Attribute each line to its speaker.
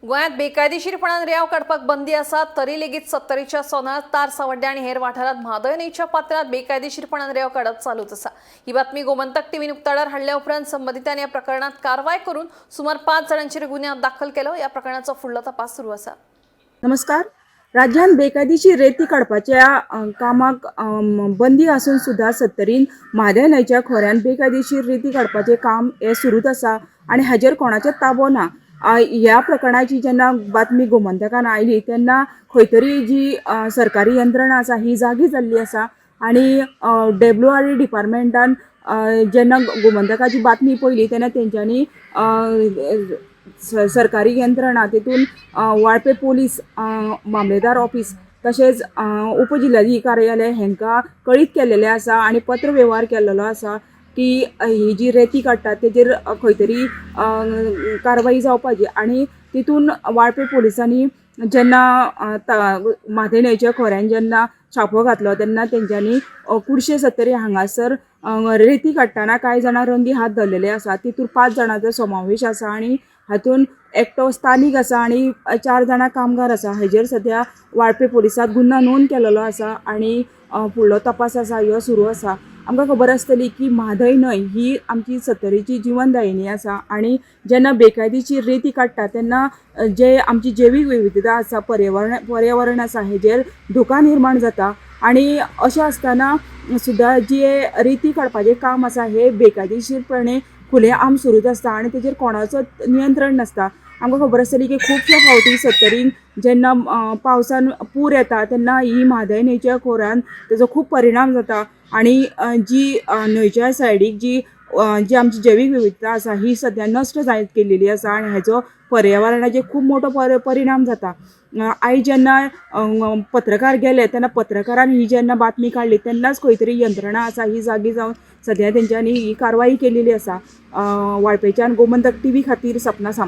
Speaker 1: गोंयांत बेकायदेशीरपणान रेंव काडपाक बंदी आसा तरी लेगीत 70च्या सोनार तार सावड्डे आनी हेर वाठारांत म्हादय न्हंयच्या पात्रांत बेकायदेशीरपणान रेंव काडप चालूच आसा। ही बातमी गोमंतक टीव्हीन उक्ताडार हाडल्या उपरांत संबंधितांनी ह्या प्रकरणात कारवाय करून सुमार 5 जाणांचेर गुन्यांव दाखल केलो। ह्या प्रकरणाचो फुडलो तपास सुरू आसा।
Speaker 2: नमस्कार। राज्यात बेकायदेशीर रेती काडपाच्या कामाक बंदी आसून सुद्धा सत्तरीन म्हादय न्हंयच्या खोऱ्यान बेकायदेशीर रेती काडपाचें काम हे सुरूच आसा आनी हाजेर कोणाचोच ताबो ना। ह्या प्रकरणाची जेन्ना बातमी गोमंतकान आयली तेन्ना खंय तरी जी सरकारी यंत्रणा आसा ही जागी जाल्ली आसा आनी WRE डिपार्टमेंटान जेन्ना गोमंतकाची बातमी पयली तेन्ना तेंच्यांनी सरकारी यंत्रणा तेतून वाळपे पोलीस मामलेदार ऑफिस तशेंच उपजिल्हाधिकारी कार्यालय हांकां कळीत केल्लेलें आसा आनी पत्र व्यवहार केल्लो आसा की ही जी रेती काडटात तेजेर खंय तरी कारवाई जावपाची आनी तितून वाळपे पोलिसांनी जेन्ना म्हादय न्हंयच्या खोऱ्यान जेन्ना छापो घातलो तेन्ना तेंच्यांनी कुडशे सत्तरी हांगासर रेती काडटाना कांय जाणां रंगी हात धरलेले आसा। तितून 5 जाणांचो समावेश आसा आनी हातून एकटो स्थानीक आसा आनी 4 जाणां कामगार आसा। हेजेर सद्या वाळपे पोलिसांत गुन्हा नोंद केलेलो आसा आनी फुडलो तपास आसा ह्यो सुरू आसा। आमकां खबर आसतली की म्हादय न्हंय ही आमची सत्तरीची जिवनदायिनी आसा आनी जेन्ना बेकायदेशीर रेती काडटा तेन्ना जे आमची जैवीक विविधता आसा पर्यावरण आसा हेजेर धोका निर्माण जाता आनी अशें आसतना सुद्धा जे रेती काडपाचें काम आसा हे बेकायदेशीरपणे खुले आम सुरूच आसता आनी तेजेर कोणाचोच नियंत्रण नासता। आमकां खबर आसतली की खुबशे फावटी सत्तरीन जेन्ना पावसान पूर येता तेन्ना ही म्हादय न्हंयच्या खोऱ्यान तेजो खूब परिणाम जाता आनी जी न्हंयच्या सायडीक जी आमची जैवीक विविधता आसा ही सद्या नश्ट जायत गेल्ली आसा आनी हेजो पर्यावरणाचेर खूब मोठो परिणाम जाता। आयज जेन्ना पत्रकार गेले तेन्ना पत्रकारान ही जेन्ना बातमी काडली तेन्नाच खंय तरी यंत्रणा आसा ही जागी जावन सद्या तेंच्यांनी ही कारवाई केलेली आसा। वाळपेच्यान गोमंतक टीव्ही खातीर सपना